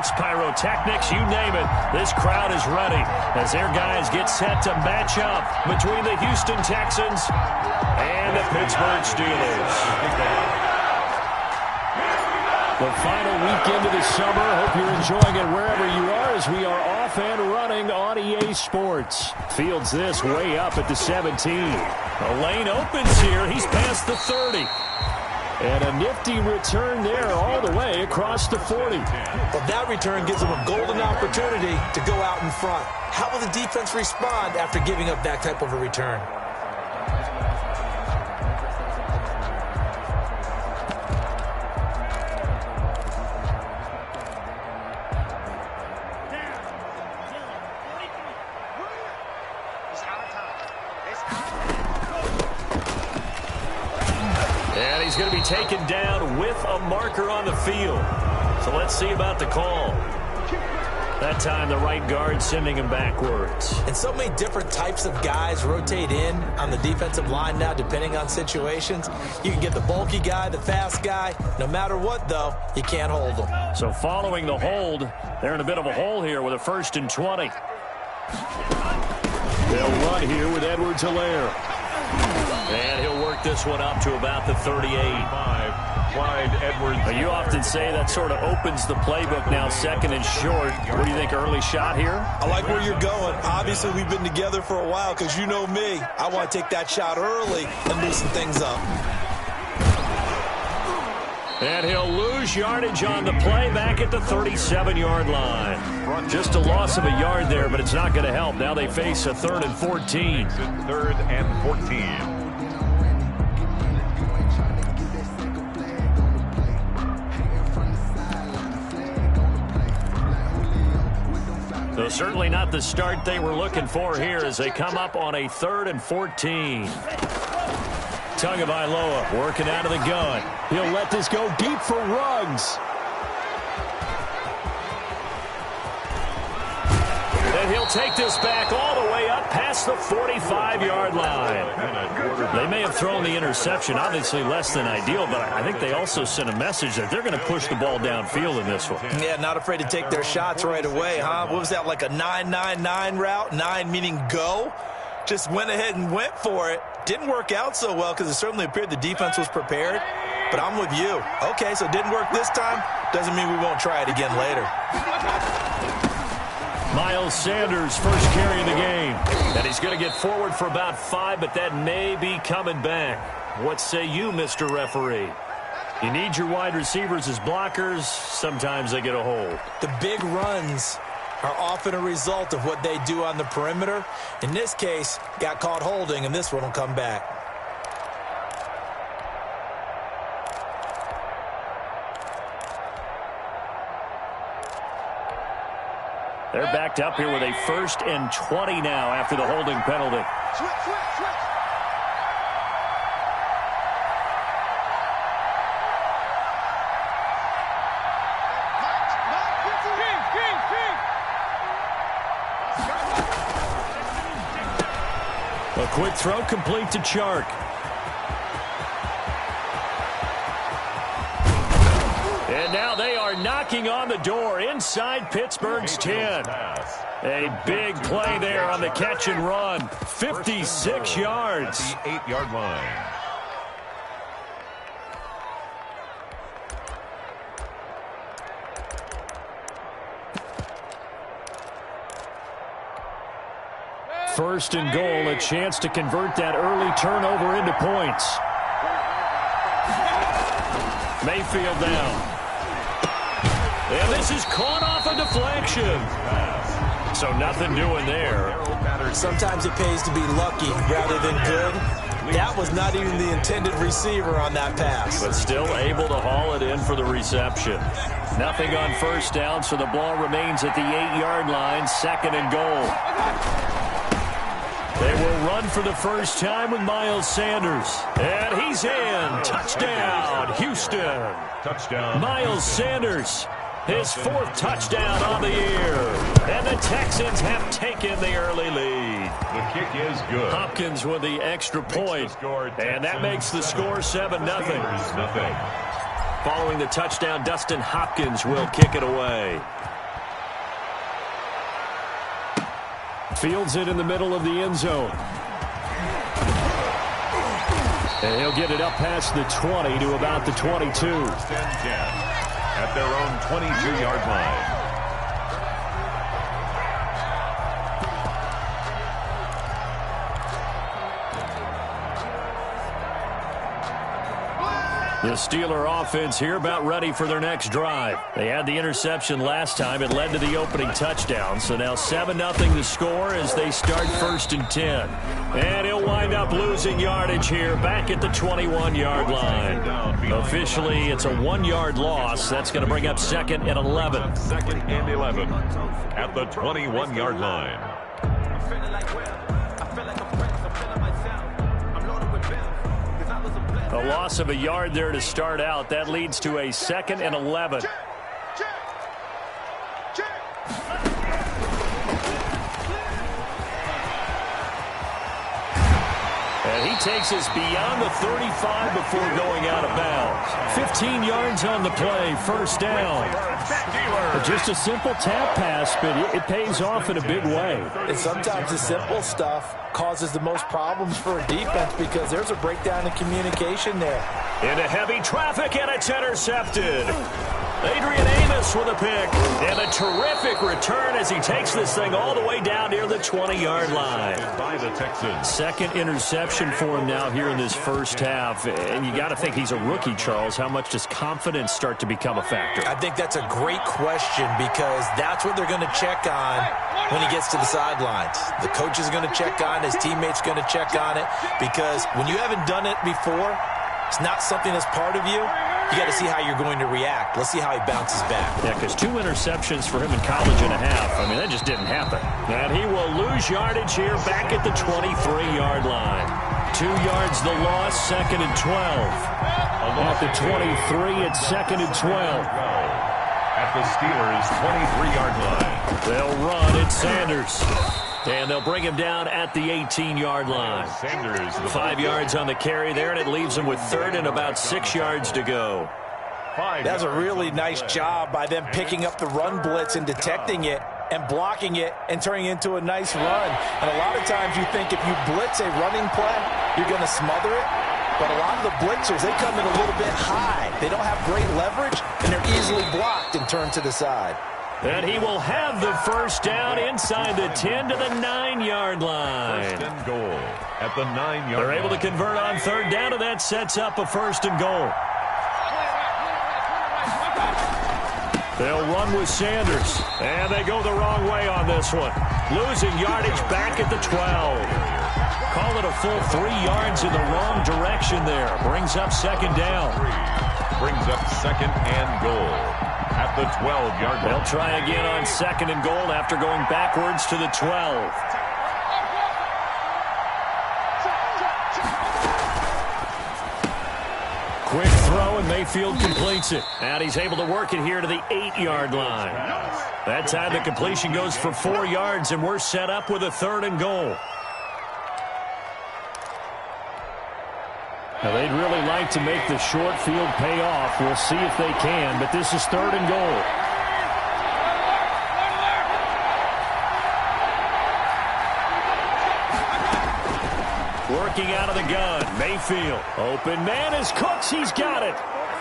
fireworks, pyrotechnics, you name it. This crowd is ready as their guys get set to match up between the Houston Texans and the Pittsburgh Steelers. The final weekend of the summer. Hope you're enjoying it wherever you are as we are off and running on EA Sports. Fields this way up at the 17. The lane opens here. He's past the 30. And a nifty return there all the way across the 40. Well, that return gives them a golden opportunity to go out in front. How will the defense respond after giving up that type of a return? And he's going to be taken down with a marker on the field. So let's see about the call. That time the right guard sending him backwards. And so many different types of guys rotate in on the defensive line now depending on situations. You can get the bulky guy, the fast guy. No matter what, though, you can't hold them. So following the hold, they're in a bit of a hole here with a 1st and 20. They'll run here with Edwards-Helaire. And he'll work this one up to about the 38. Clyde Edwards. You often say that sort of opens the playbook now, 2nd and short. What do you think, early shot here? I like where you're going. Obviously, we've been together for a while because you know me. I want to take that shot early and loosen things up. And he'll lose yardage on the play back at the 37-yard line. Just a loss of a yard there, but it's not going to help. Now they face a 3rd and 14. 3rd and 14. So certainly not the start they were looking for here as they come up on a 3rd and 14. Tagovailoa working out of the gun. He'll let this go deep for Ruggs. And he'll take this back all the way up past the 45-yard line. They may have thrown the interception, obviously less than ideal, but I think they also sent a message that they're going to push the ball downfield in this one. Yeah, not afraid to take their shots right away, huh? What was that, like a 9-9-9 route? 9 meaning go? Just went ahead and went for it. Didn't work out so well because it certainly appeared the defense was prepared. But I'm with you. Okay, so it didn't work this time. Doesn't mean we won't try it again later. Miles Sanders first carry of the game. And he's going to get forward for about 5, but that may be coming back. What say you, Mr. Referee? You need your wide receivers as blockers. Sometimes they get a hold. The big runs are often a result of what they do on the perimeter. In this case, got caught holding, and this one will come back. They're backed up here with a 1st and 20 now after the holding penalty. A quick throw complete to Chark. And now they are knocking on the door inside Pittsburgh's 10. A big play there on the catch and run. 56 yards. 8-yard line. First and goal, a chance to convert that early turnover into points. Mayfield down. And this is caught off a deflection. So nothing doing there. Sometimes it pays to be lucky rather than good. That was not even the intended receiver on that pass. But still able to haul it in for the reception. Nothing on first down, so the ball remains at the 8-yard line, 2nd and goal. They will run for the first time with Miles Sanders. And he's in. Touchdown, Houston. Touchdown. Miles Sanders, his 4th touchdown on the year. And the Texans have taken the early lead. The kick is good. Hopkins with the extra point. And that makes the score 7-0. Nothing. Following the touchdown, Dustin Hopkins will kick it away. Fields it in the middle of the end zone. And he'll get it up past the 20 to about the 22. First and 10 at their own 22-yard line. The Steeler offense here about ready for their next drive. They had the interception last time. It led to the opening touchdown. So now 7-0 the score as they start 1st and 10. And he'll wind up losing yardage here back at the 21-yard line. Officially, it's a 1-yard loss. That's going to bring up 2nd and 11. 2nd and 11 at the 21-yard line. A loss of a yard there to start out. That leads to a 2nd and 11. And he takes us beyond the 35 before going out of bounds. 15 yards on the play, 1st down. Just a simple tap pass, but it pays off in a big way. And sometimes the simple stuff causes the most problems for a defense because there's a breakdown in communication there. Into heavy traffic, and it's intercepted. Adrian Amos with a pick, and a terrific return as he takes this thing all the way down near the 20-yard line. By the Texans. 2nd interception for him now here in this first half, and you got to think he's a rookie, Charles. How much does confidence start to become a factor? I think that's a great question because that's what they're going to check on when he gets to the sidelines. The coach is going to check on, his teammates going to check on it because when you haven't done it before, it's not something that's part of you. You got to see how you're going to react. Let's see how he bounces back. Yeah, because 2 interceptions for him in college and a half. I mean, that just didn't happen. And he will lose yardage here back at the 23-yard line. 2 yards the loss, 2nd and 12. At the 23, it's 2nd and 12. At the Steelers' 23-yard line. They'll run. It's Sanders. And they'll bring him down at the 18-yard line. Sanders, 5 yards on the carry there, and it leaves him with 3rd and about 6 yards to go. That's a really nice job by them picking up the run blitz and detecting it and blocking it and turning it into a nice run. And a lot of times you think if you blitz a running play, you're going to smother it. But a lot of the blitzers, they come in a little bit high. They don't have great leverage, and they're easily blocked and turned to the side. And he will have the 1st down inside the 10 to the 9-yard line. 1st and goal at the 9-yard line. They're able to convert on 3rd down, and that sets up a 1st and goal. They'll run with Sanders, and they go the wrong way on this one. Losing yardage back at the 12. Call it a full 3 yards in the wrong direction there. Brings up 2nd down. Brings up 2nd and goal at the 12-yard line. They'll try again on 2nd and goal after going backwards to the 12. Quick throw, and Mayfield completes it. And he's able to work it here to the 8-yard line. That time the completion goes for 4 yards, and we're set up with a 3rd and goal. Now, they'd really like to make the short field pay off. We'll see if they can, but this is 3rd and goal. Working out of the gun, Mayfield. Open man is Cooks. He's got it.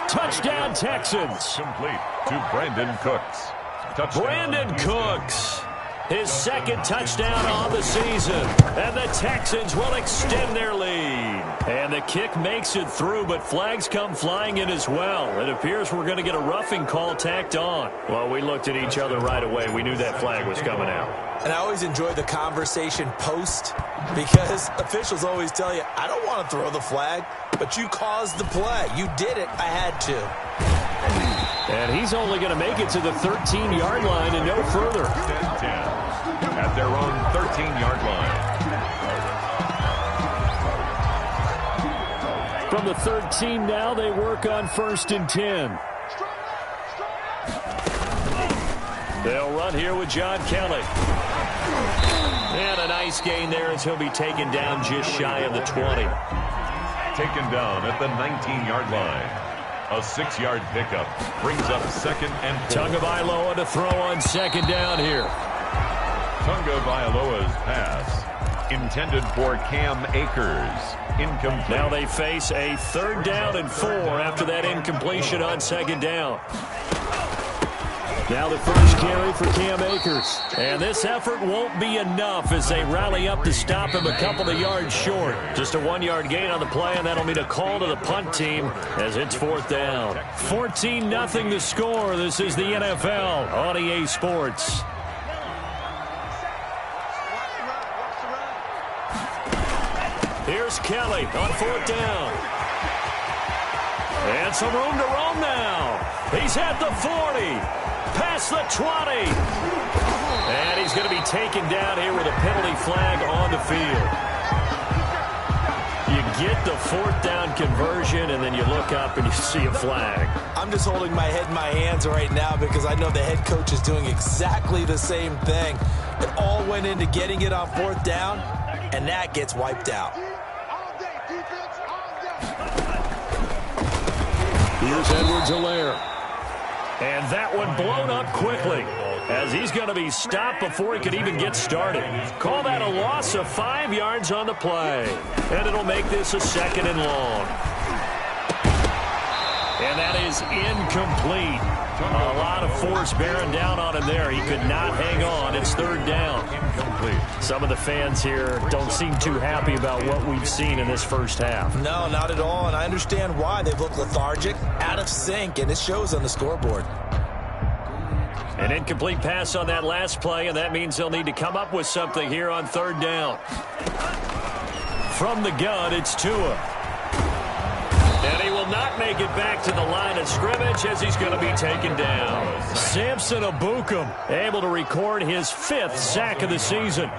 Touchdown, Texans. Complete to Brandon Cooks. Touchdown. Brandon Cooks. His 2nd touchdown on the season. And the Texans will extend their lead. And the kick makes it through, but flags come flying in as well. It appears we're going to get a roughing call tacked on. Well, we looked at each other right away. We knew that flag was coming out. And I always enjoy the conversation post because officials always tell you, I don't want to throw the flag, but you caused the play. You did it. I had to. And he's only going to make it to the 13-yard line and no further. 10 at their own 13-yard line. From the 13 now, they work on 1st and 10. They'll run here with John Kelly. And a nice gain there as he'll be taken down just shy of the 20. Taken down at the 19-yard line. A 6-yard pickup brings up 2nd and 4. Tagovailoa to throw on 2nd down here. Tunga Bailoa's pass, intended for Cam Akers. Incomplete. Now they face a 3rd down and 4 after that incompletion on 2nd down. Now the first carry for Cam Akers. And this effort won't be enough as they rally up to stop him a couple of yards short. Just a 1-yard gain on the play, and that'll mean a call to the punt team as it's 4th down. 14-0 the score. This is the NFL on EA Sports. Here's Kelly on 4th down. And some room to roam now. He's at the 40. Past the 20. And he's going to be taken down here with a penalty flag on the field. You get the 4th down conversion, and then you look up and you see a flag. I'm just holding my head in my hands right now because I know the head coach is doing exactly the same thing. It all went into getting it on 4th down, and that gets wiped out. Here's Edwards-Helaire. And that one blown up quickly as he's going to be stopped before he could even get started. Call that a loss of 5 yards on the play. And it'll make this a 2nd and long. And that is incomplete. A lot of force bearing down on him there. He could not hang on. It's 3rd down. Incomplete. Some of the fans here don't seem too happy about what we've seen in this first half. No, not at all. And I understand why. They've looked lethargic, out of sync, and it shows on the scoreboard. An incomplete pass on that last play, and that means they'll need to come up with something here on 3rd down. From the gun, it's Tua. And he will not make it back to the line of scrimmage as he's going to be taken down. Samson Ebukam able to record his 5th sack of the season.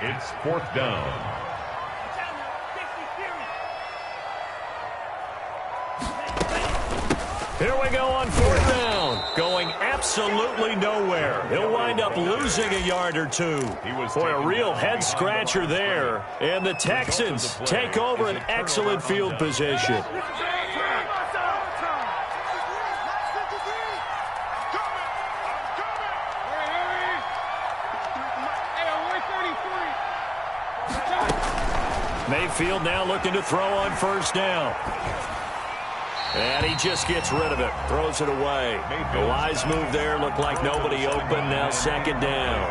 It's 4th down. Here we go on 4th down. Going absolutely nowhere. He'll wind up losing a yard or 2. Boy, a real head-scratcher there. And the Texans take over an excellent field position. Mayfield now looking to throw on 1st down. And he just gets rid of it. Throws it away. A wise move there. Looked like nobody open. Now 2nd down.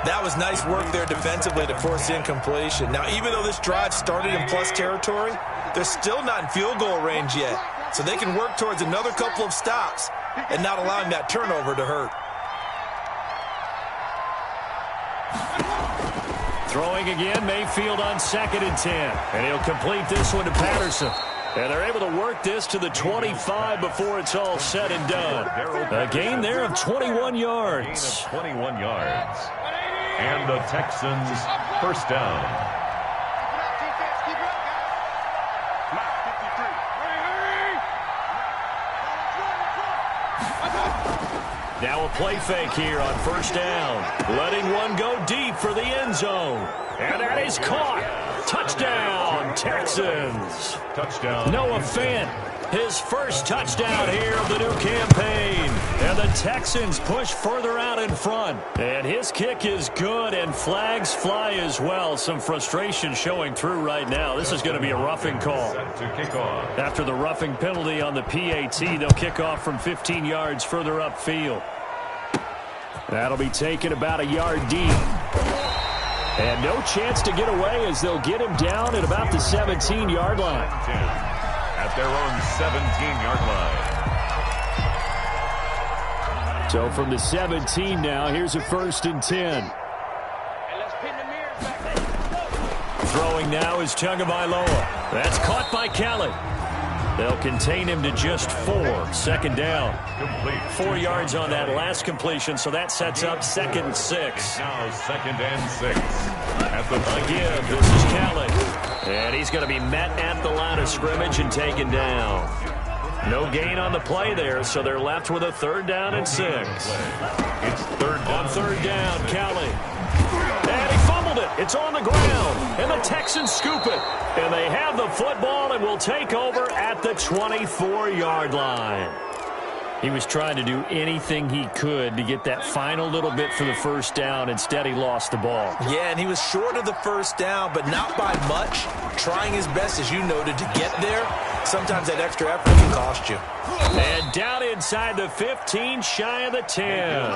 That was nice work there defensively to force the incompletion. Now, even though this drive started in plus territory, they're still not in field goal range yet. So they can work towards another couple of stops and not allowing that turnover to hurt. Throwing again, Mayfield on 2nd and 10. And he'll complete this one to Patterson. And they're able to work this to the 25 before it's all said and done. A gain there of 21 yards. 21 yards. And the Texans 1st down. Now a play fake here on 1st down. Letting one go deep for the end zone. And that is caught. Touchdown, Texans. Touchdown. Noah Fant, his first touchdown here of the new campaign. And the Texans push further out in front. And his kick is good, and flags fly as well. Some frustration showing through right now. This is going to be a roughing call. To kick off. After the roughing penalty on the PAT, they'll kick off from 15 yards further upfield. That'll be taken about a yard deep. And no chance to get away as they'll get him down at about the 17-yard line. At their own 17-yard line. So from the 17 now, here's a 1st and 10. Throwing now is Tunga Bailoa. That's caught by Kelly. They'll contain him to just 4. 2nd down. 4 yards on that last completion, so that sets up 2nd and 6. Now 2nd and 6. At the again, this is Kelly. And he's going to be met at the line of scrimmage and taken down. No gain on the play there, so they're left with a 3rd down and 6. It's 3rd down. On 3rd down, Kelly. And he fumbled it. It's on the ground. And the Texans scoop it. And they have the football and will take over at the 24-yard line. He was trying to do anything he could to get that final little bit for the first down. Instead, he lost the ball. Yeah, and he was short of the first down, but not by much. Trying his best, as you noted, to get there. Sometimes that extra effort can cost you. And down inside the 15, shy of the 10.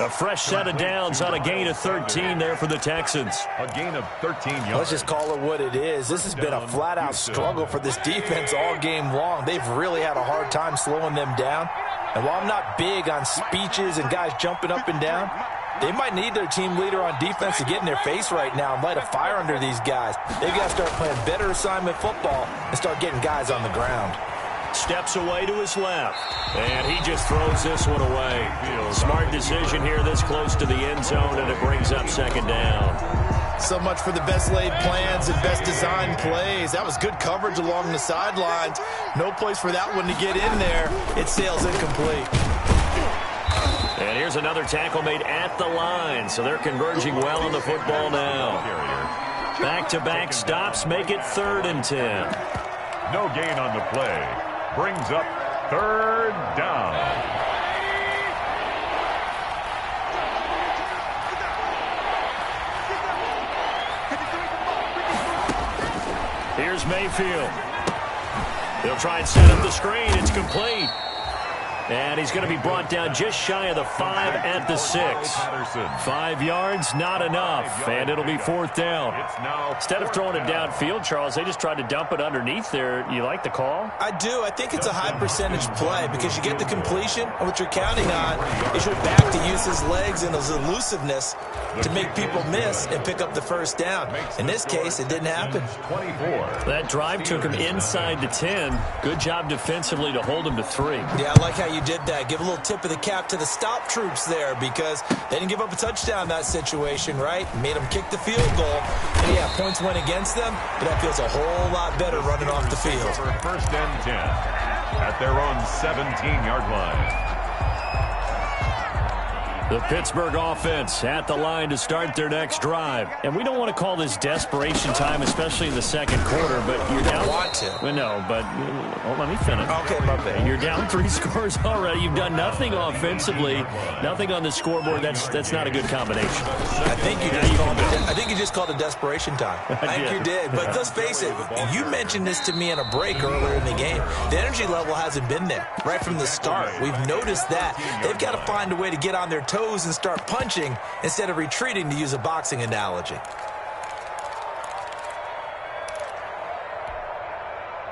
A fresh set of downs on a gain of 13 there for the Texans. A gain of 13 yards. Let's just call it what it is. This has been a flat-out struggle for this defense all game long. They've really had a hard time slowing them down. And while I'm not big on speeches and guys jumping up and down, they might need their team leader on defense to get in their face right now and light a fire under these guys. They've got to start playing better assignment football and start getting guys on the ground. Steps away to his left, and he just throws this one away. Smart decision here this close to the end zone, and it brings up second down. So much for the best laid plans and best designed plays. That was good coverage along the sidelines. No place for that one to get in there. It sails incomplete. And here's another tackle made at the line, so they're converging well on the football now. Back-to-back stops make it 3rd and 10. No gain on the play. Brings up 3rd down. Here's Mayfield. They'll try and set up the screen. It's complete. And he's going to be brought down just shy of the 5 at the 6. 5 yards, not enough. And it'll be 4th down. Instead of throwing it downfield, Charles, they just tried to dump it underneath there. You like the call? I do. I think it's a high percentage play because you get the completion, and what you're counting on is your back to use his legs and his elusiveness to make people miss and pick up the first down. In this case, it didn't happen. 24. That drive took him inside the 10. Good job defensively to hold him to 3. Yeah, I like how you did that. Give a little tip of the cap to the stop troops there because they didn't give up a touchdown in that situation, right? Made them kick the field goal. And yeah, points went against them, but that feels a whole lot better running off the field. For 1st and 10 at their own 17-yard line. The Pittsburgh offense at the line to start their next drive. And we don't want to call this desperation time, especially in the second quarter, but you're down. Want to. Well, no, but let me finish. Okay, my bad. You're down 3 scores already. You've done nothing offensively, nothing on the scoreboard. That's not a good combination. I think you just called it desperation time. I think you did. But let's face it, you mentioned this to me in a break earlier in the game. The energy level hasn't been there right from the start. We've noticed that. They've got to find a way to get on their toes and start punching instead of retreating, to use a boxing analogy.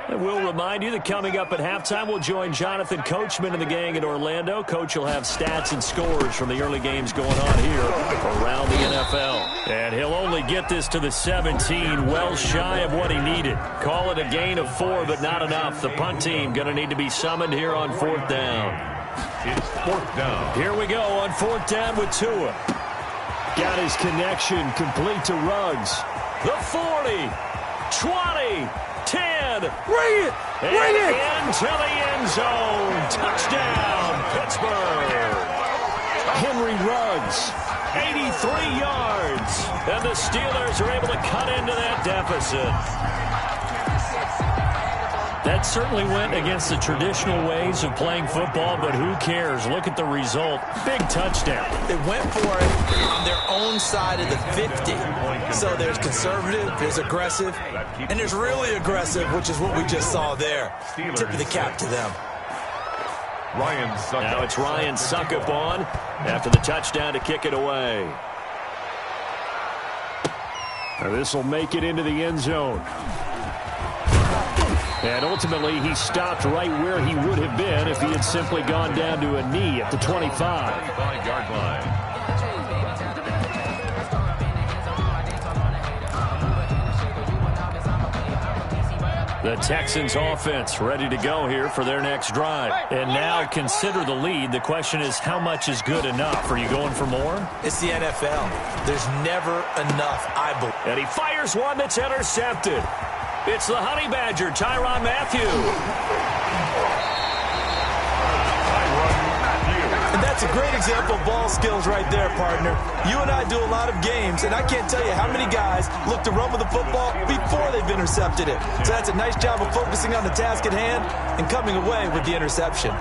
And we'll remind you that coming up at halftime, we'll join Jonathan Coachman and the gang in Orlando. Coach will have stats and scores from the early games going on here around the NFL. And he'll only get this to the 17, well shy of what he needed. Call it a gain of 4, but not enough. The punt team going to need to be summoned here on 4th down. It's 4th down. Here we go on 4th down with Tua. Got his connection complete to Ruggs. The 40, 20, 10. Bring it! Bring it! Into the end zone. Touchdown, Pittsburgh. Henry Ruggs, 83 yards. And the Steelers are able to cut into that deficit. That certainly went against the traditional ways of playing football, but who cares? Look at the result. Big touchdown. They went for it on their own side of the 50. So there's conservative, there's aggressive, and there's really aggressive, which is what we just saw there. Tip of the cap to them. Ryan Suckup. Now it's Ryan Suckup on after the touchdown to kick it away. Now this will make it into the end zone. And ultimately, he stopped right where he would have been if he had simply gone down to a knee at the 25. 25-yard line. The Texans offense ready to go here for their next drive. And now consider the lead. The question is, how much is good enough? Are you going for more? It's the NFL. There's never enough, I believe. And he fires one that's intercepted. It's the Honey Badger, Tyrann Mathieu. And that's a great example of ball skills right there, partner. You and I do a lot of games, and I can't tell you how many guys look to run with the football before they've intercepted it. So that's a nice job of focusing on the task at hand and coming away with the interception.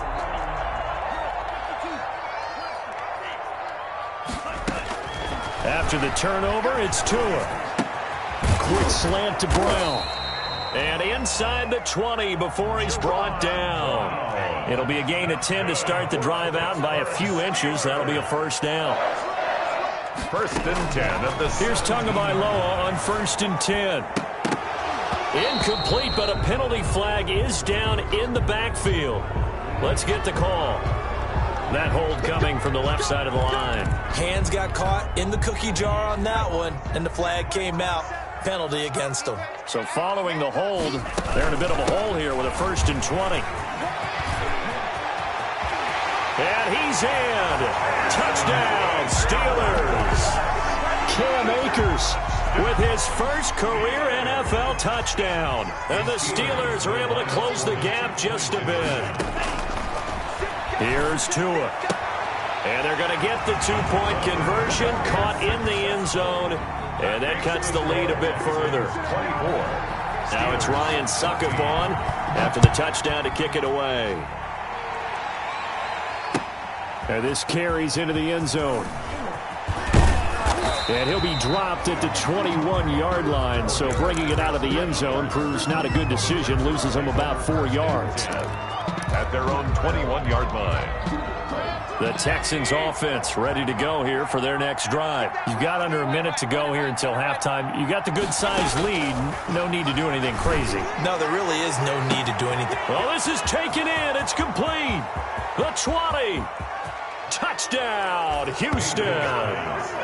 After the turnover, it's Tua. Quick slant to Brown. And inside the 20 before he's brought down. It'll be a gain of 10 to start the drive out, and by a few inches, that'll be a first down. 1st and 10 at the... Here's Tagovailoa on 1st and 10. Incomplete, but a penalty flag is down in the backfield. Let's get the call. That hold coming from the left side of the line. Hands got caught in the cookie jar on that one, and the flag came out. Penalty against them. So following the hold, they're in a bit of a hole here with a 1st and 20. And he's in. Touchdown, Steelers. Cam Akers with his first career NFL touchdown. And the Steelers are able to close the gap just a bit. Here's Tua. And they're going to get the 2-point conversion, caught in the end zone. And that cuts the lead a bit further. 24. Now it's Ryan Suckup on after the touchdown to kick it away. And this carries into the end zone. And he'll be dropped at the 21-yard line. So bringing it out of the end zone proves not a good decision. Loses him about 4 yards. At their own 21-yard line. The Texans offense ready to go here for their next drive. You've got under a minute to go here until halftime. You got the good-sized lead. No need to do anything crazy. No, there really is no need to do anything. Well, this is taken in. It's complete. The 20. Touchdown, Houston.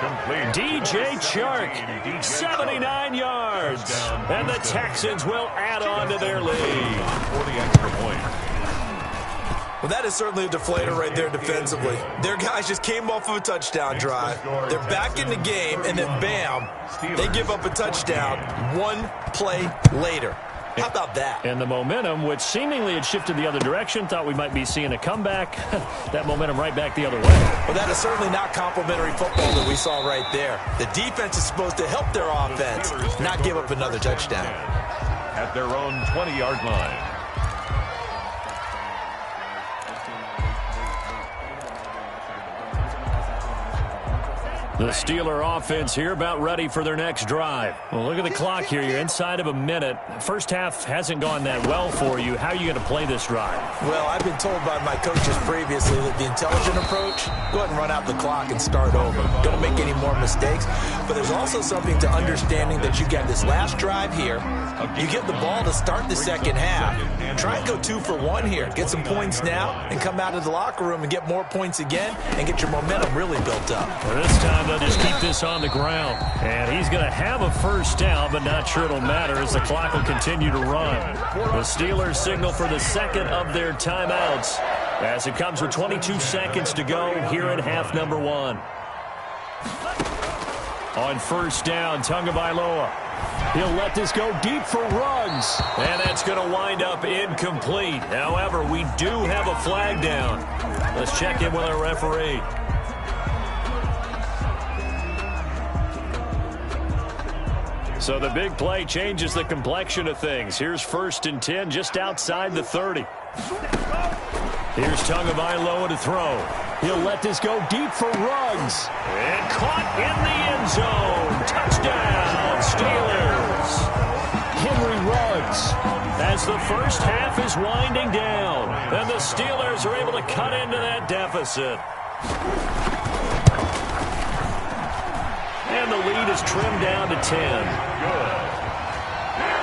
Complete. DJ Chark, 79 yards. And the Texans will add on to their lead. 40 extra points. Well, that is certainly a deflator right there defensively. Their guys just came off of a touchdown drive. They're back in the game, and then bam, they give up a touchdown 1 play later. How about that? And the momentum, which seemingly had shifted the other direction, thought we might be seeing a comeback. That momentum right back the other way. Well, that is certainly not complimentary football that we saw right there. The defense is supposed to help their offense, not give up another touchdown. At their own 20-yard line. The Steeler offense here about ready for their next drive. Well, look at the clock here. You're inside of a minute. First half hasn't gone that well for you. How are you going to play this drive? Well, I've been told by my coaches previously that the intelligent approach, go ahead and run out the clock and start over. Don't make any more mistakes. But there's also something to understanding that you got this last drive here. You get the ball to start the second half. Try and go 2 for 1 here. Get some points now and come out of the locker room and get more points again and get your momentum really built up. Well, this time they'll just keep this on the ground. And he's going to have a first down, but not sure it'll matter as the clock will continue to run. The Steelers signal for the second of their timeouts as it comes with 22 seconds to go here in half number 1. On first down, Tagovailoa. He'll let this go deep for Ruggs. And that's going to wind up incomplete. However, we do have a flag down. Let's check in with our referee. So the big play changes the complexion of things. Here's 1st and 10 just outside the 30. Here's Tagovailoa to throw. He'll let this go deep for Ruggs. And caught in the end zone. Touchdown, Steelers. Henry Ruggs. As the first half is winding down. And the Steelers are able to cut into that deficit. And the lead is trimmed down to 10. Good.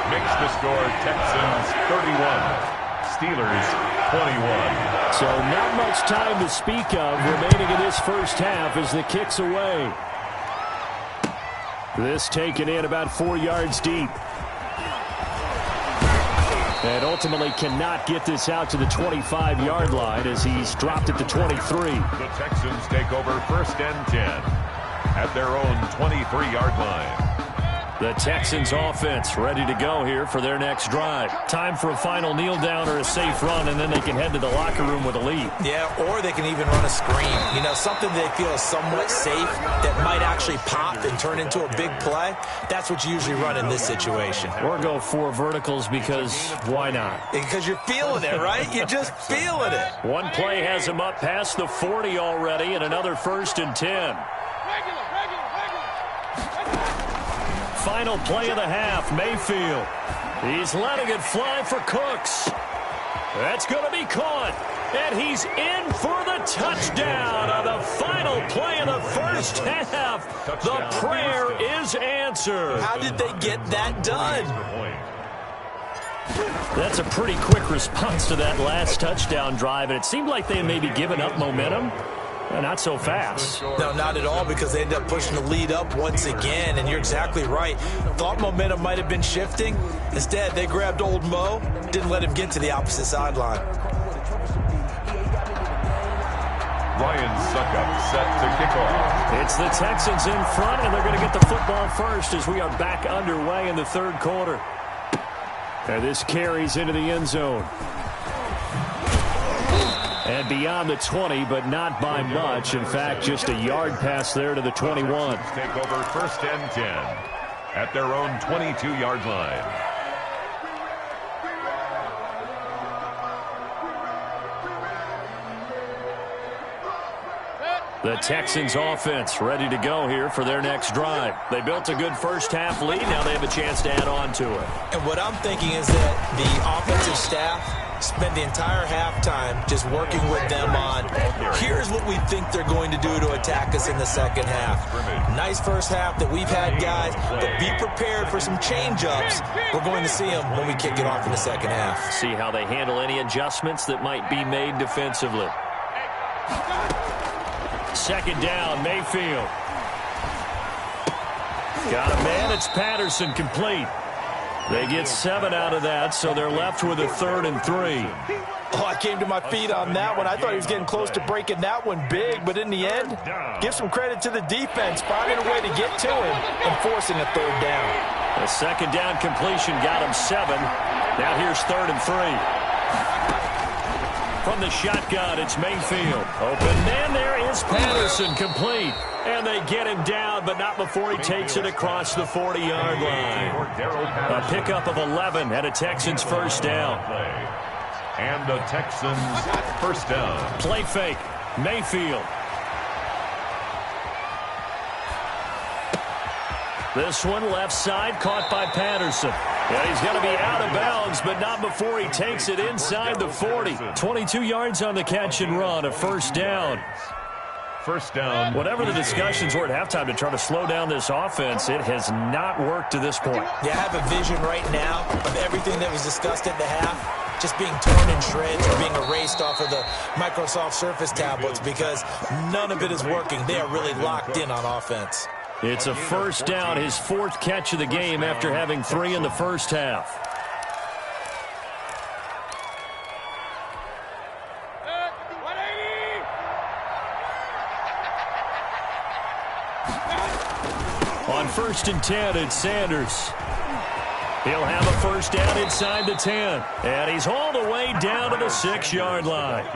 Makes the score Texans 31. Steelers 21. So not much time to speak of remaining in this first half as the kick's away. This taken in about 4 yards deep. And ultimately cannot get this out to the 25-yard line as he's dropped at the 23. The Texans take over 1st and 10 at their own 23-yard line. The Texans offense ready to go here for their next drive. Time for a final kneel down or a safe run, and then they can head to the locker room with a lead. Yeah, or they can even run a screen. You know, something they feel is somewhat safe that might actually pop and turn into a big play. That's what you usually run in this situation. Or go 4 verticals because why not? Because you're feeling it, right? You're just feeling it. One play has him up past the 40 already, and another 1st and 10. final play of the half. Mayfield. He's letting it fly for Cooks. That's going to be caught. And he's in for the touchdown on the final play of the first half. The prayer is answered. How did they get that done? That's a pretty quick response to that last touchdown drive, and it seemed like they may be giving up momentum. Not so fast. No, not at all, because they ended up pushing the lead up once again, and you're exactly right. Thought momentum might have been shifting. Instead, they grabbed old Mo, didn't let him get to the opposite sideline. Ryan Suckup set to kick off. It's the Texans in front, and they're going to get the football first as we are back underway in the third quarter. And this carries into the end zone. And beyond the 20, but not by much. In fact, just a yard pass there to the 21. Take over first and 10 at their own 22-yard line. The Texans offense ready to go here for their next drive. They built a good first half lead. Now they have a chance to add on to it. And what I'm thinking is that the offensive staff spend the entire halftime just working with them on, here's what we think they're going to do to attack us in the second half. Nice first half that we've had, guys, but be prepared for some change-ups. We're going to see them when we kick it off in the second half. See how they handle any adjustments that might be made defensively. Second down, Mayfield. Got a man, it's Patterson, complete. They get 7 out of that, so they're left with a 3rd and 3. Oh, I came to my feet on that one. I thought he was getting close to breaking that one big, but in the end, give some credit to the defense, finding a way to get to him and forcing a 3rd down. The second down completion got him 7. Now here's 3rd and 3. From the shotgun, it's Mayfield. Open man, there is Patterson, complete. And they get him down, but not before he takes it across the 40-yard line. A pickup of 11 and a Texans first down. And the Texans first down. Play fake, Mayfield. This one left side, caught by Patterson. Yeah, he's going to be out of bounds, but not before he takes it inside the 40. 22 yards on the catch and run, a first down. First down. Whatever the discussions were at halftime to try to slow down this offense, it has not worked to this point. Yeah, I have a vision right now of everything that was discussed at the half just being torn in shreds or being erased off of the Microsoft Surface tablets because none of it is working. They are really locked in on offense. It's a first down, his 4th catch of the game after having 3 in the first half. On 1st and 10, it's Sanders. He'll have a first down inside the 10. And he's hauled away down to the 6-yard line.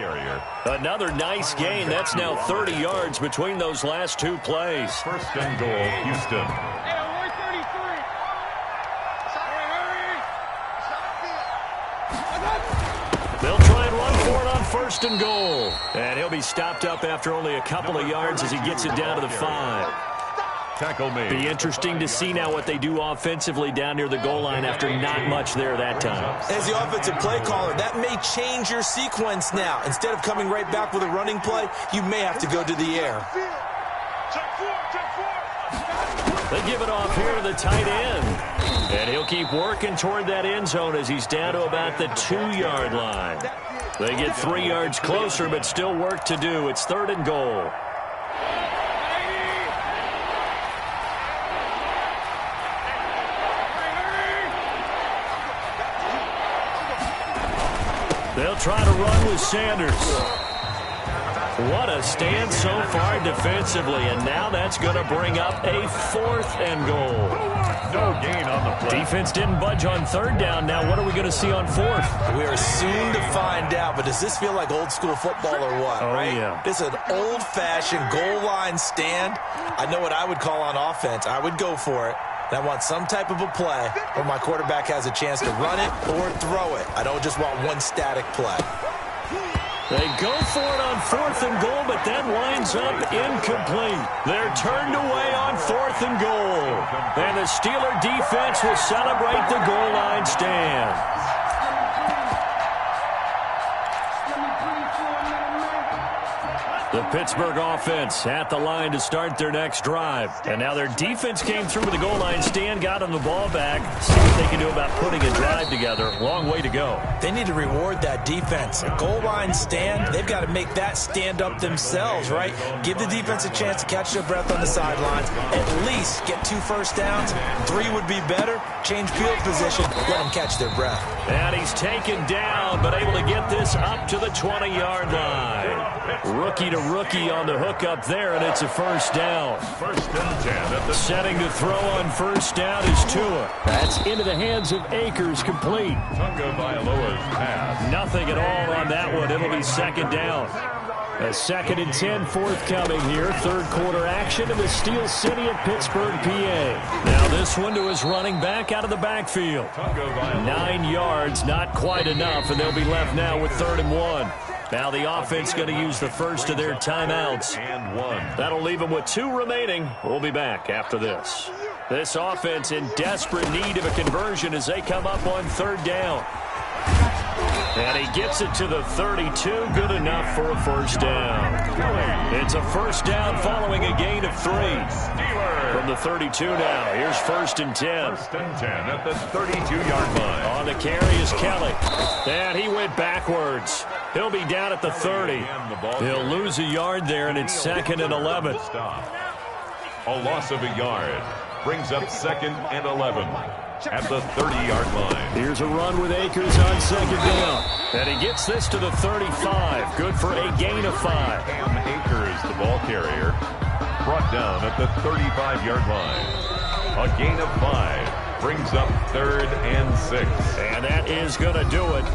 Another nice gain. That's now 30 yards between those last 2 plays. First and goal, Houston. They'll try and run for it on 1st and goal. And he'll be stopped up after only a couple of yards as he gets it down to the 5. Tackle made. Be interesting to see now what they do offensively down near the goal line after not much there that time. As the offensive play caller, that may change your sequence now. Instead of coming right back with a running play, you may have to go to the air. They give it off here to the tight end. And he'll keep working toward that end zone as he's down to about the 2-yard line. They get 3 yards closer, but still work to do. It's 3rd and goal. They'll try to run with Sanders. What a stand so far defensively, and now that's going to bring up a 4th and goal. No gain on the play. Defense didn't budge on 3rd down. Now what are we going to see on 4th? We are soon to find out, but does this feel like old school football or what, right? Yeah. This is an old-fashioned goal line stand. I know what I would call on offense. I would go for it. And I want some type of a play where my quarterback has a chance to run it or throw it. I don't just want one static play. They go for it on 4th and goal, but that winds up incomplete. They're turned away on 4th and goal. And the Steeler defense will celebrate the goal line stand. The Pittsburgh offense at the line to start their next drive. And now their defense came through with the goal line stand, got them the ball back. See what they can do about putting a drive together. Long way to go. They need to reward that defense. A goal line stand, they've got to make that stand up themselves, right? Give the defense a chance to catch their breath on the sidelines. At least get 2 first downs. 3 would be better. Change field position. Let them catch their breath. And he's taken down, but able to get this up to the 20-yard line. Rookie to rookie on the hook up there, and it's a first down. 1st and 10 at the setting to throw on first down is Tua. That's into the hands of Akers, complete. Tagovailoa's pass. Nothing at all on that one. It'll be 2nd down. A 2nd and 10 forthcoming here. 3rd quarter action in the Steel City of Pittsburgh, PA. Now this one to his running back out of the backfield. 9 yards, not quite enough, and they'll be left now with 3rd and 1. Now the offense going to use the first of their timeouts. And 1. That'll leave them with 2 remaining. We'll be back after this. This offense in desperate need of a conversion as they come up on 3rd down. And he gets it to the 32. Good enough for a first down. It's a first down following a gain of 3. From the 32 now. Here's 1st and 10. 1st and 10 at the 32-yard line. On the carry is Kelly. And he went backwards. He'll be down at the 30. He'll lose a yard there, and it's 2nd and 11. A loss of a yard brings up 2nd and 11 at the 30-yard line. Here's a run with Akers on 2nd down. And he gets this to the 35. Good for a gain of 5. Cam Akers, the ball carrier, brought down at the 35-yard line. A gain of 5 brings up 3rd and 6. And that is going to do it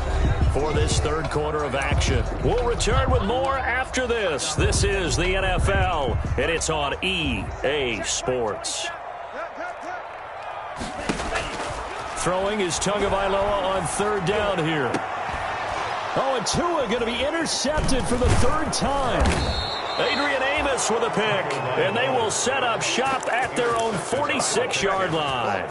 for this 3rd quarter of action. We'll return with more after this. This is the NFL, and it's on EA Sports. Throwing is Tagovailoa on 3rd down here. Oh, and Tua going to be intercepted for the 3rd time. Adrian Amos with a pick, and they will set up shop at their own 46-yard line.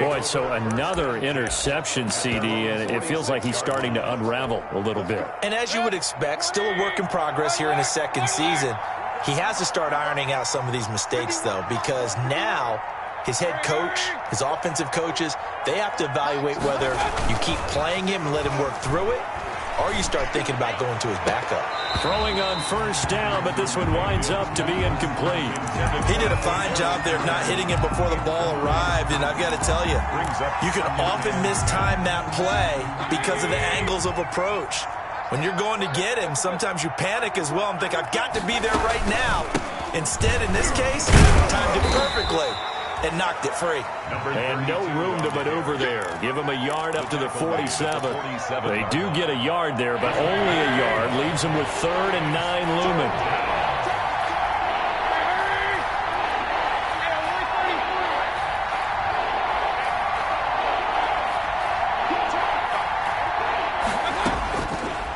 Boy, so another interception, CD, and it feels like he's starting to unravel a little bit. And as you would expect, still a work in progress here in his 2nd season. He has to start ironing out some of these mistakes, though, because now his head coach, his offensive coaches, they have to evaluate whether you keep playing him and let him work through it, or you start thinking about going to his backup. Throwing on 1st down, but this one winds up to be incomplete. He did a fine job there of not hitting him before the ball arrived, and I've got to tell you, you can often mistime that play because of the angles of approach. When you're going to get him, sometimes you panic as well and think, I've got to be there right now. Instead, in this case, timed it perfectly and knocked it free. And no room to maneuver there. Give him a yard up to the 47. They do get a yard there, but only a yard. Leaves them with 3rd and 9 looming.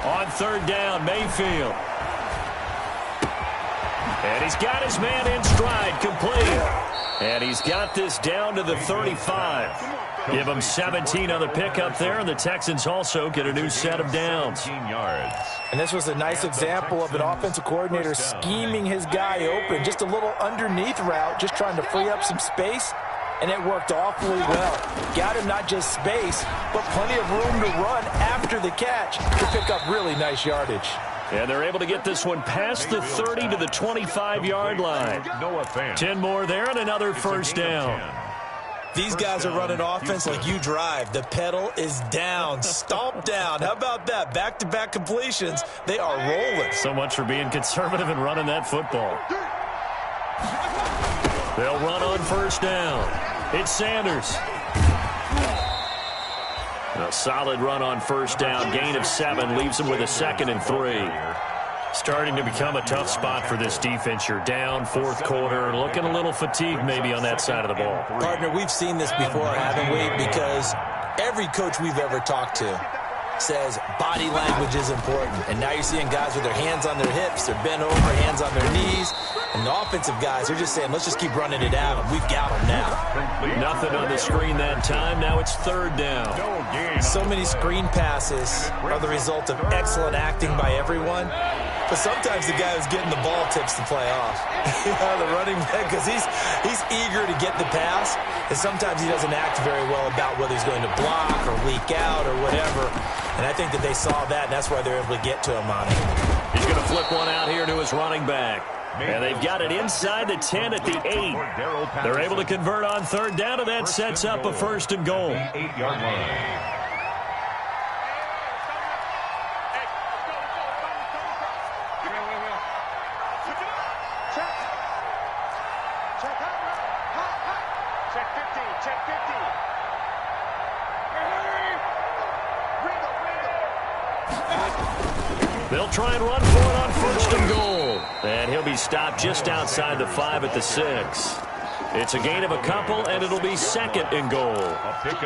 On 3rd down, Mayfield. And he's got his man in stride, complete. And he's got this down to the 35. Give him 17 on the pickup there, and the Texans also get a new set of downs. And this was a nice example of an offensive coordinator scheming his guy open. Just a little underneath route, just trying to free up some space, and it worked awfully well. Got him not just space, but plenty of room to run after the catch to pick up really nice yardage. And they're able to get this one past the 30 to the 25-yard line. 10 more there and another first down. These guys are running offense like you drive. The pedal is down, stomp down. How about that? Back-to-back completions. They are rolling. So much for being conservative and running that football. They'll run on 1st down. It's Sanders. A solid run on 1st down. Gain of 7 leaves them with a 2nd and 3. Starting to become a tough spot for this defense. You're down 4th quarter. Looking a little fatigued maybe on that side of the ball. Partner, we've seen this before, haven't we? Because every coach we've ever talked to says body language is important. And now you're seeing guys with their hands on their hips, they're bent over, hands on their knees. And the offensive guys are just saying, let's just keep running it at them. We've got them now. Nothing on the screen that time. Now it's third down. So many screen passes are the result of excellent acting by everyone. But sometimes the guy who's getting the ball tips the play off. The running back, because he's eager to get the pass. And sometimes he doesn't act very well about whether he's going to block or leak out or whatever. And I think that they saw that, and that's why they're able to get to him on it. He's going to flip one out here to his running back. And they've got it inside the 10 at the 8. They're able to convert on third down, and that sets up a first and goal. 8-yard line. They'll try and run for it on first and goal. And he'll be stopped just outside the 5 at the 6. It's a gain of a couple, and it'll be second and goal.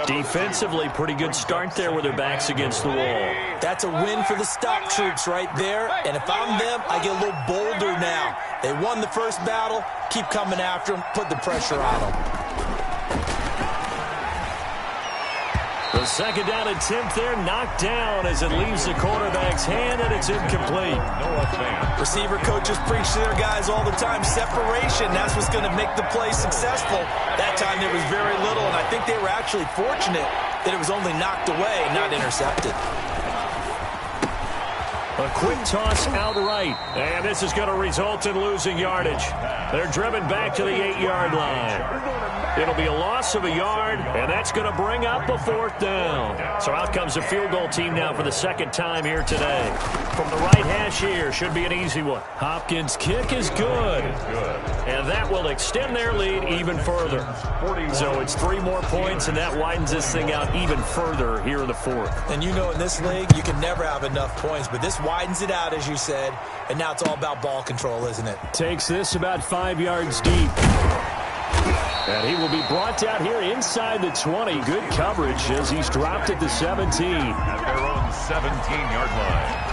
Defensively, pretty good start there with their backs against the wall. That's a win for the stock troops right there. And if I'm them, I get a little bolder now. They won the first battle. Keep coming after them. Put the pressure on them. The second down attempt there knocked down as it leaves the quarterback's hand, and it's incomplete. Receiver coaches preach to their guys all the time. Separation, that's what's going to make the play successful. That time there was very little, and I think they were actually fortunate that it was only knocked away, not intercepted. A quick toss outright, and this is going to result in losing yardage. They're driven back to the 8-yard line. It'll be a loss of a yard, and that's going to bring up a fourth down. So out comes the field goal team now for the second time here today. From the right hash here, should be an easy one. Hopkins' kick is good, and that will extend their lead even further. So it's 3 more points, and that widens this thing out even further here in the fourth. And you know in this league, you can never have enough points, but this widens it out, as you said, and now it's all about ball control, isn't it? Takes this about 5 yards deep. And he will be brought down here inside the 20. Good coverage as he's dropped at the 17. At their own 17-yard line.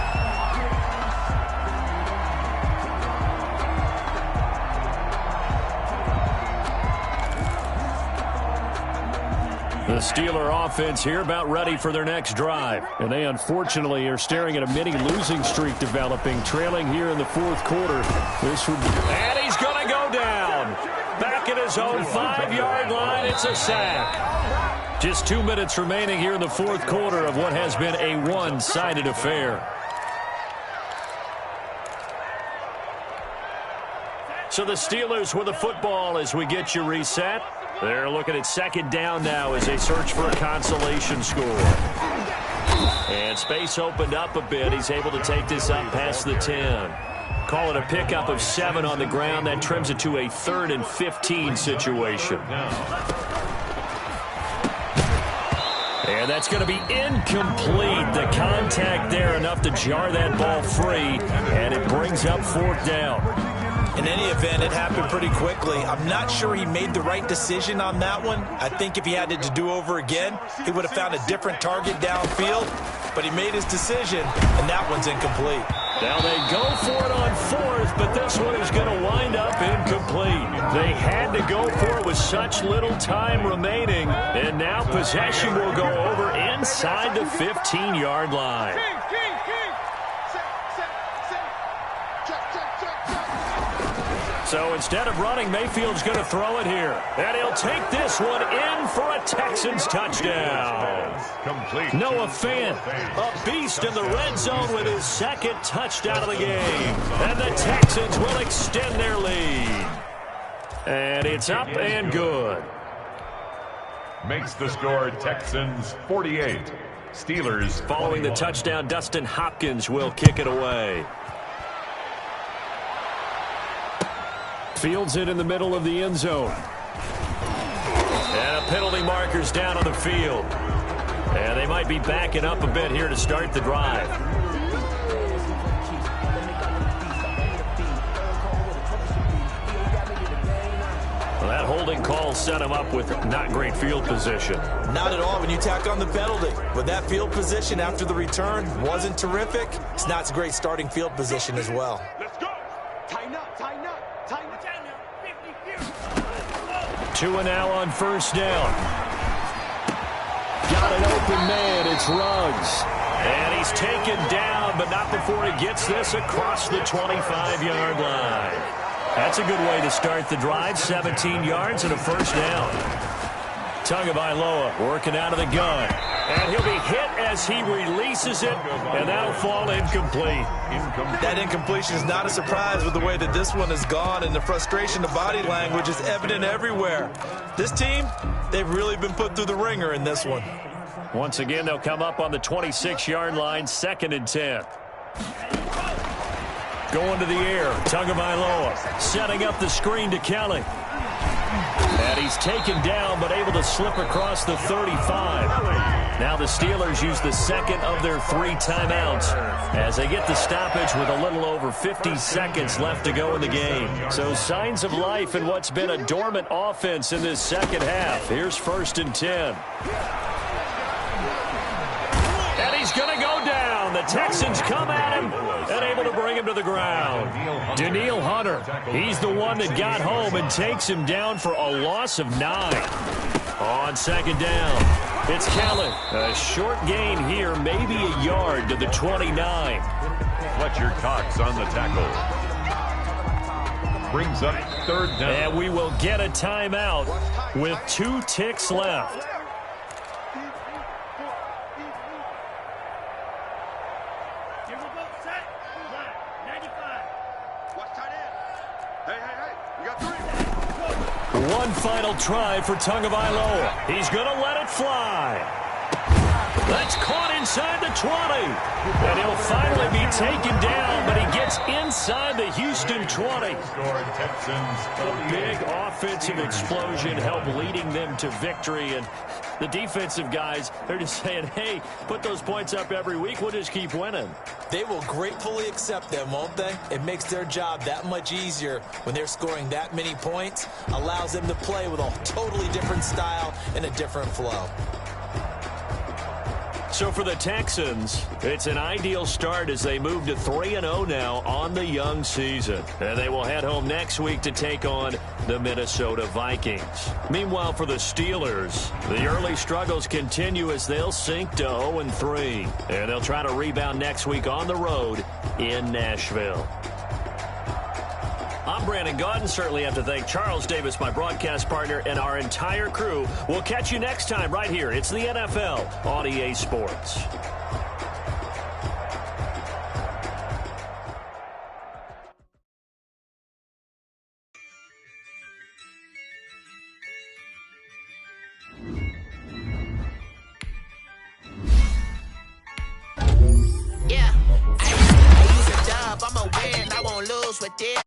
The Steeler offense here about ready for their next drive. And they unfortunately are staring at a mini losing streak developing, trailing here in the fourth quarter. And he's going to go down. Back at his own 5-yard line, it's a sack. Just 2 minutes remaining here in the fourth quarter of what has been a one-sided affair. So the Steelers with the football as we get you reset. They're looking at second down now as they search for a consolation score. And space opened up a bit. He's able to take this up past the 10. Call it a pickup of 7 on the ground. That trims it to a 3rd and 15 situation. And that's going to be incomplete. The contact there enough to jar that ball free, and it brings up fourth down. In any event, it happened pretty quickly. I'm not sure he made the right decision on that one. I think if he had it to do over again, he would have found a different target downfield. But he made his decision, and that one's incomplete. Now they go for it on fourth, but this one is going to wind up incomplete. They had to go for it with such little time remaining, and now possession will go over inside the 15-yard line. So instead of running, Mayfield's going to throw it here. And he'll take this one in for a Texans touchdown. Complete. Noah Fant, a beast in the red zone with his second touchdown of the game. And the Texans will extend their lead. And it's up and good. Makes the score Texans 48. Steelers following the touchdown. Dustin Hopkins will kick it away. Fields it in the middle of the end zone. And a penalty marker's down on the field. And they might be backing up a bit here to start the drive. Well, that hold holding call set him up with not great field position. Not at all when you tack on the penalty. But that field position after the return wasn't terrific. It's not a great starting field position as well. Let's go. Tighten up, tighten up, tighten up. 2 now on first down. Got an open man. It's Ruggs. And he's taken down, but not before he gets this across the 25-yard line. That's a good way to start the drive. 17 yards and a first down. Tagovailoa working out of the gun. And he'll be hit as he releases it, and that'll fall incomplete. That incompletion is not a surprise with the way that this one has gone, and the frustration, the body language is evident everywhere. This team, they've really been put through the ringer in this one. Once again, they'll come up on the 26-yard line, 2nd and 10. Going to the air, Tagovailoa setting up the screen to Kelly. And he's taken down, but able to slip across the 35. Now the Steelers use the second of their 3 timeouts as they get the stoppage with a little over 50 seconds left to go in the game. So signs of life in what's been a dormant offense in this second half. Here's 1st and 10. And he's going to go down. The Texans come at him and able to bring him to the ground. Danielle Hunter, he's the one that got home and takes him down for a loss of 9. On 2nd down, it's Kelly. A short gain here, maybe a yard to the 29. Fletcher Cox on the tackle. Brings up 3rd down. And we will get a timeout with 2 ticks left. One final try for Tagovailoa. He's going to let it fly. That's caught inside the 20. And he'll finally be taken down, but he gets inside the Houston 20. A big offensive explosion helped leading them to victory. And the defensive guys, they're just saying, hey, put those points up every week. We'll just keep winning. They will gratefully accept them, won't they? It makes their job that much easier when they're scoring that many points. Allows them to play with a totally different style and a different flow. So for the Texans, it's an ideal start as they move to 3-0 now on the young season. And they will head home next week to take on the Minnesota Vikings. Meanwhile, for the Steelers, the early struggles continue as they'll sink to 0-3. And they'll try to rebound next week on the road in Nashville. I'm Brandon Gaudin. Certainly have to thank Charles Davis, my broadcast partner, and our entire crew. We'll catch you next time right here. It's the NFL on EA Sports. Yeah, I use a dub. I'ma win. I won't lose with this.